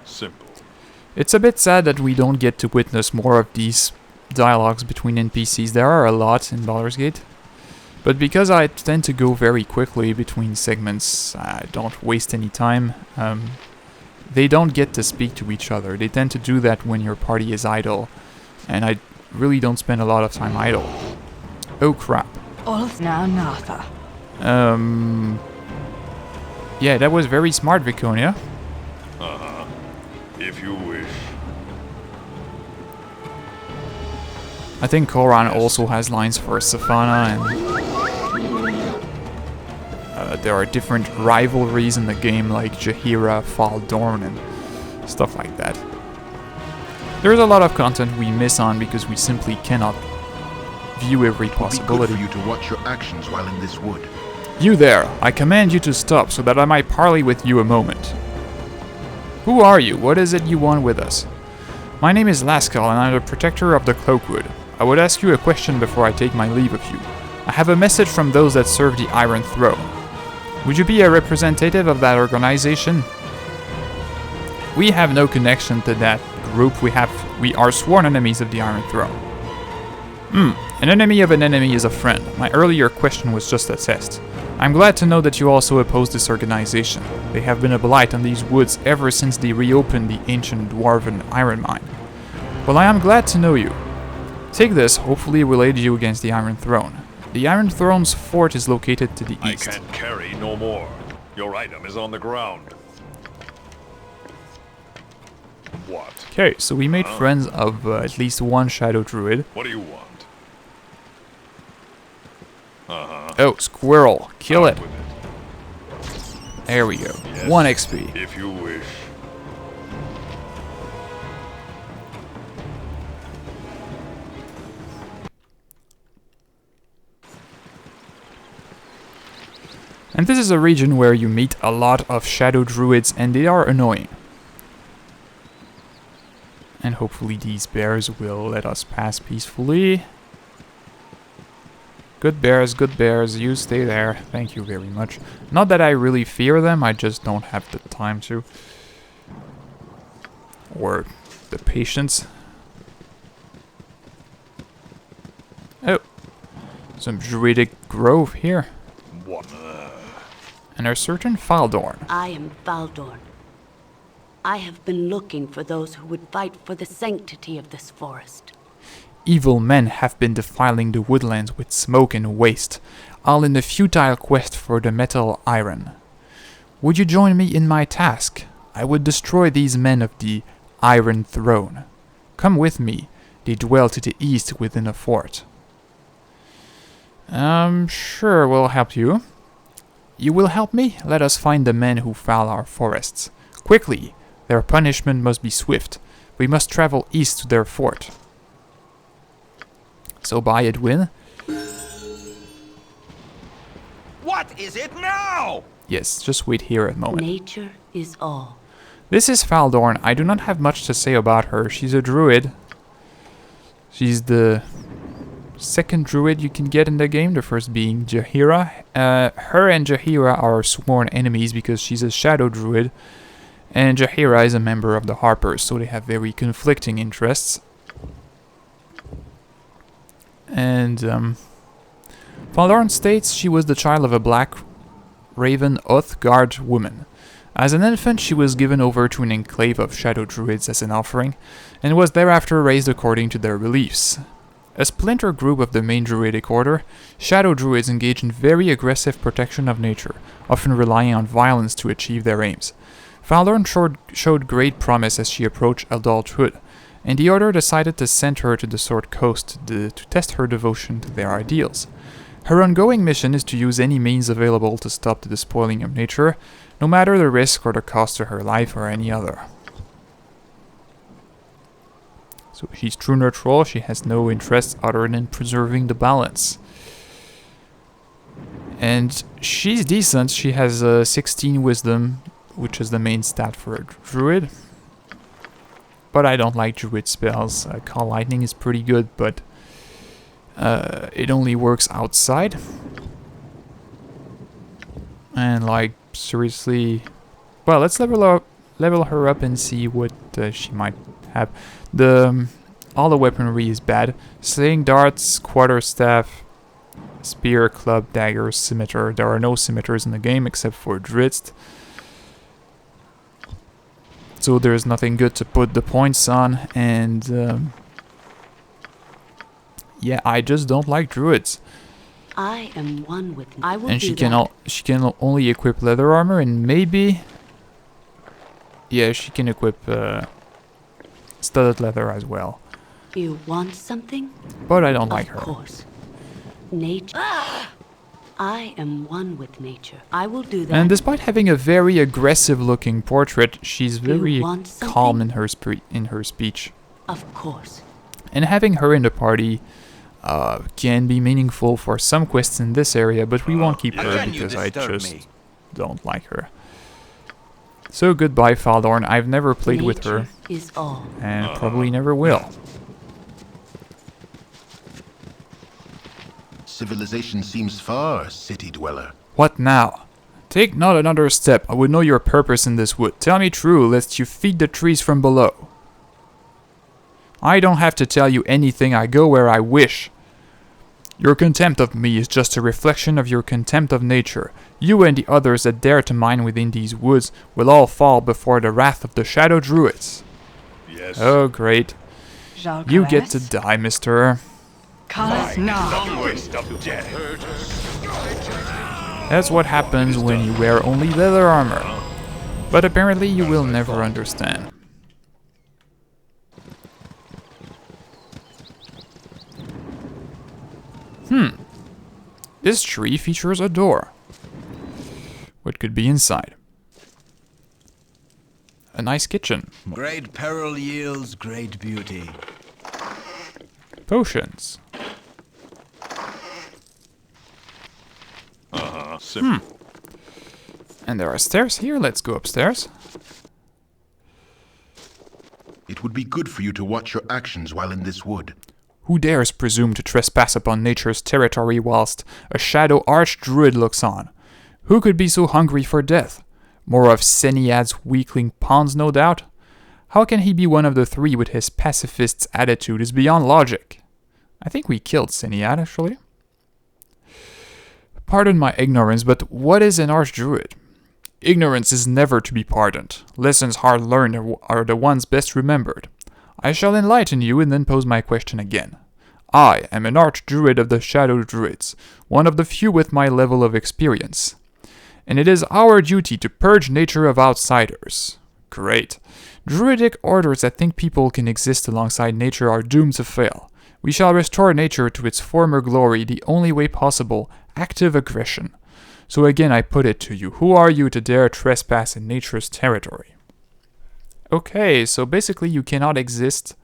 Simple. It's a bit sad that we don't get to witness more of these dialogues between NPCs. There are a lot in Baldur's Gate. But because I tend to go very quickly between segments, I don't waste any time. They don't get to speak to each other. They tend to do that when your party is idle. And I really don't spend a lot of time idle. Oh crap. Yeah, that was very smart, Viconia. Uh-huh. If you wish. I think Koran also has lines for Safana, and there are different rivalries in the game like Jaheira, Faldorn, and stuff like that. There's a lot of content we miss on because we simply cannot view every possibility. It would be good for you to watch your actions while in this wood. You there, I command you to stop so that I might parley with you a moment. Who are you? What is it you want with us? My name is Laskal and I'm the protector of the Cloakwood. I would ask you a question before I take my leave of you. I have a message from those that serve the Iron Throne. Would you be a representative of that organization? We have no connection to that group. We are sworn enemies of the Iron Throne. An enemy of an enemy is a friend. My earlier question was just a test. I'm glad to know that you also oppose this organization. They have been a blight on these woods ever since they reopened the ancient dwarven iron mine. Well, I am glad to know you. Take this, hopefully it will aid you against the Iron Throne. The Iron Throne's fort is located to the east. I can't carry no more. Your item is on the ground. What? Okay, so we made friends of at least one Shadow Druid. What do you want? Oh, squirrel. Kill it. With it. There we go. Yes, 1 XP. If you wish. And this is a region where you meet a lot of Shadow Druids and they are annoying. And hopefully these bears will let us pass peacefully. Good bears, you stay there. Thank you very much. Not that I really fear them, I just don't have the time to. Or the patience. Oh, some druidic grove here. What? And a certain Faldorn. I am Baldur. I have been looking for those who would fight for the sanctity of this forest. Evil men have been defiling the woodlands with smoke and waste, all in the futile quest for the metal iron. Would you join me in my task? I would destroy these men of the Iron Throne. Come with me. They dwell to the east within a fort. Sure, we'll help you. You will help me? Let us find the men who foul our forests. Quickly! Their punishment must be swift. We must travel east to their fort. So buy Edwin. What is it now? Yes, just wait here a moment. Nature is all. This is Faldorn. I do not have much to say about her. She's a druid. She's the second druid you can get in the game, the first being Jaheira. Her and Jaheira are sworn enemies because she's a shadow druid. And Jaheira is a member of the Harpers, so they have very conflicting interests. And Faldorn states she was the child of a black raven Oathguard woman. As an infant, she was given over to an enclave of shadow druids as an offering, and was thereafter raised according to their beliefs. A splinter group of the main druidic order, shadow druids engage in very aggressive protection of nature, often relying on violence to achieve their aims. Faldorn showed great promise as she approached adulthood, and the order decided to send her to the Sword Coast to test her devotion to their ideals. Her ongoing mission is to use any means available to stop the despoiling of nature, no matter the risk or the cost to her life or any other. So she's true neutral, she has no interest other than preserving the balance. And she's decent, she has 16 wisdom, which is the main stat for a druid. But I don't like druid spells. Call Lightning is pretty good, but it only works outside. And like, seriously... Well, let's level level her up and see what she might have. All the weaponry is bad. Sling, darts, quarterstaff, spear, club, dagger, scimitar. There are no scimitars in the game except for Druids. So there's nothing good to put the points on, and yeah, I just don't like Druids. I am one with. I will And do she that. can only equip leather armor, and maybe, yeah, she can equip studded leather as well. You want something? But I don't like her. Of course. Nature. I am one with nature. I will do that. And despite having a very aggressive-looking portrait, she's very want something? calm in her speech. Of course. And having her in the party can be meaningful for some quests in this area, but we won't keep her Again, you because I disturb just me. don't like her. So goodbye, Faldorn. I've never played with her, Nature is all. and probably never will. Civilization seems far, city dweller. What now? Take not another step. I would know your purpose in this wood. Tell me true, lest you feed the trees from below. I don't have to tell you anything. I go where I wish. Your contempt of me is just a reflection of your contempt of nature. You and the others that dare to mine within these woods will all fall before the wrath of the Shadow Druids. Yes. Oh, great. You get to die, mister. Don't waste of death. That's what happens when you wear only leather armor. But apparently you will never understand. This tree features a door. What could be inside? A nice kitchen. Great peril yields great beauty. Potions. Simple. And there are stairs here. Let's go upstairs. It would be good for you to watch your actions while in this wood. Who dares presume to trespass upon nature's territory whilst a shadow archdruid looks on? Who could be so hungry for death? More of Seniad's weakling pawns, no doubt? How can he be one of the three with his pacifist's attitude is beyond logic. I think we killed Seniad, actually. Pardon my ignorance, but what is an archdruid? Ignorance is never to be pardoned. Lessons hard learned are the ones best remembered. I shall enlighten you and then pose my question again. I am an archdruid of the Shadow Druids, one of the few with my level of experience. And it is our duty to purge nature of outsiders. Great. Druidic orders that think people can exist alongside nature are doomed to fail. We shall restore nature to its former glory the only way possible, active aggression. So again I put it to you, who are you to dare trespass in nature's territory? Okay, so basically you cannot exist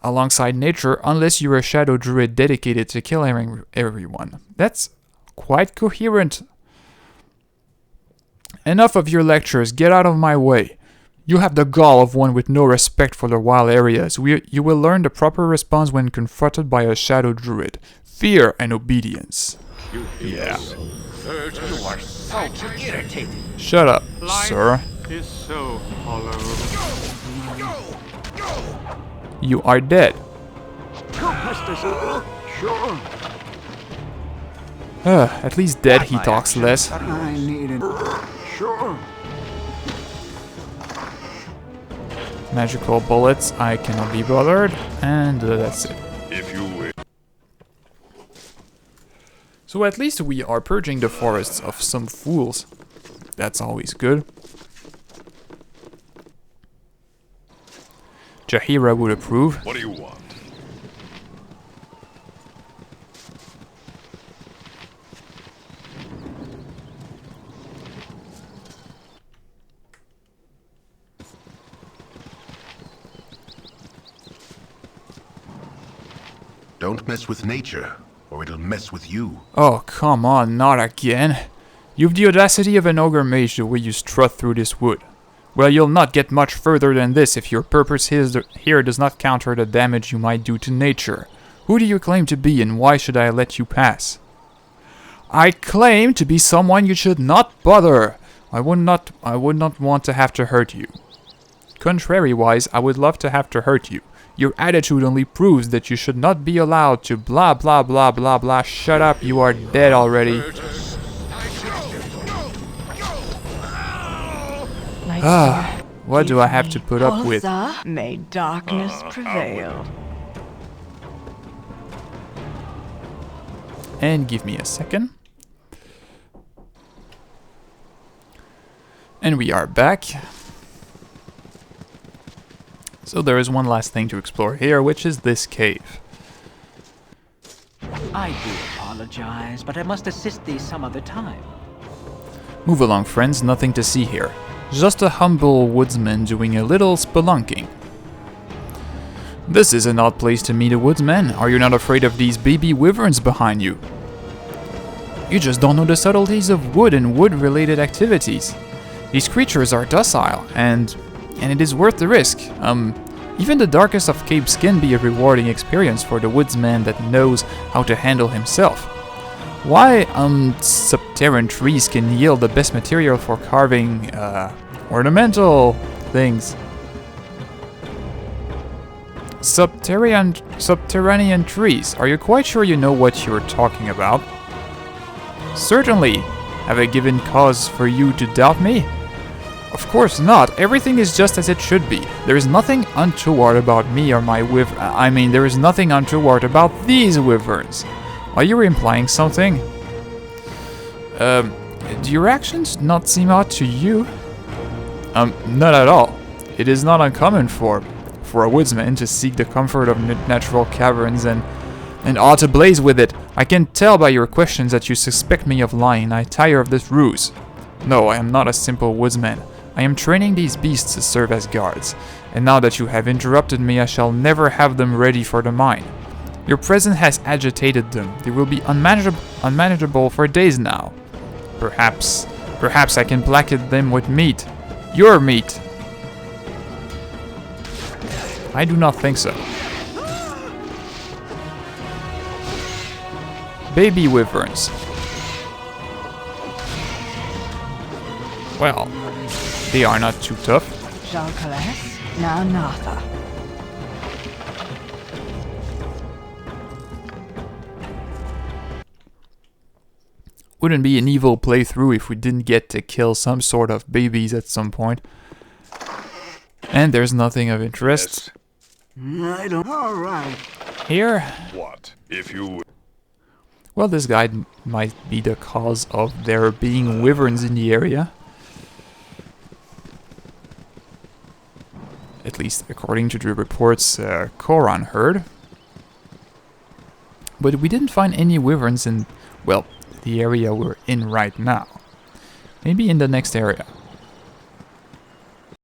alongside nature unless you're a shadow druid dedicated to killing everyone. That's quite coherent. Enough of your lectures, get out of my way. You have the gall of one with no respect for the wild areas. You will learn the proper response when confronted by a shadow druid. Fear and obedience. Yeah. You are so irritating. Shut up, sir. Is so hollow. You are dead. Sure. At least dead he talks less. I need it. Sure. Magical bullets, I cannot be bothered, and that's it. If you wish. So at least we are purging the forests of some fools. That's always good. Jaheira would approve. What do you want? Don't mess with nature, or it'll mess with you. Oh, come on, not again. You've the audacity of an ogre mage the way you strut through this wood. Well, you'll not get much further than this if your purpose here does not counter the damage you might do to nature. Who do you claim to be, and why should I let you pass? I claim to be someone you should not bother. I would not want to have to hurt you. Contrary-wise, I would love to have to hurt you. Your attitude only proves that you should not be allowed to blah blah blah blah blah. Shut up, you are dead already. What do I have to put up with? May darkness prevail. And give me a second. And we are back. So there is one last thing to explore here, which is this cave. I do apologize, but I must assist thee some other time. Move along, friends, nothing to see here. Just a humble woodsman doing a little spelunking. This is an odd place to meet a woodsman. Are you not afraid of these baby wyverns behind you? You just don't know the subtleties of wood and wood-related activities. These creatures are docile, and it is worth the risk. Even the darkest of caves can be a rewarding experience for the woodsman that knows how to handle himself. Why, subterranean trees can yield the best material for carving, ornamental things. Subterranean trees. Are you quite sure you know what you're talking about? Certainly. Have I given cause for you to doubt me? Of course not. Everything is just as it should be. There is nothing untoward about me or my there is nothing untoward about these wyverns. Are you implying something? Do your actions not seem odd to you? Not at all. It is not uncommon for a woodsman to seek the comfort of natural caverns and ought to blaze with it. I can tell by your questions that you suspect me of lying. I tire of this ruse. No, I am not a simple woodsman. I am training these beasts to serve as guards, and now that you have interrupted me, I shall never have them ready for the mine. Your presence has agitated them. They will be unmanageable for days now. Perhaps I can blanket them with meat. Your meat. I do not think so. Baby wyverns. Well, they are not too tough. Jalcales, now Natha. Wouldn't be an evil playthrough if we didn't get to kill some sort of babies at some point. And there's nothing of interest. I don't. All right. Here. What? If you... Well, this guy might be the cause of there being wyverns in the area. At least according to the reports Koran heard. But we didn't find any wyverns in, well, the area we're in right now. Maybe in the next area.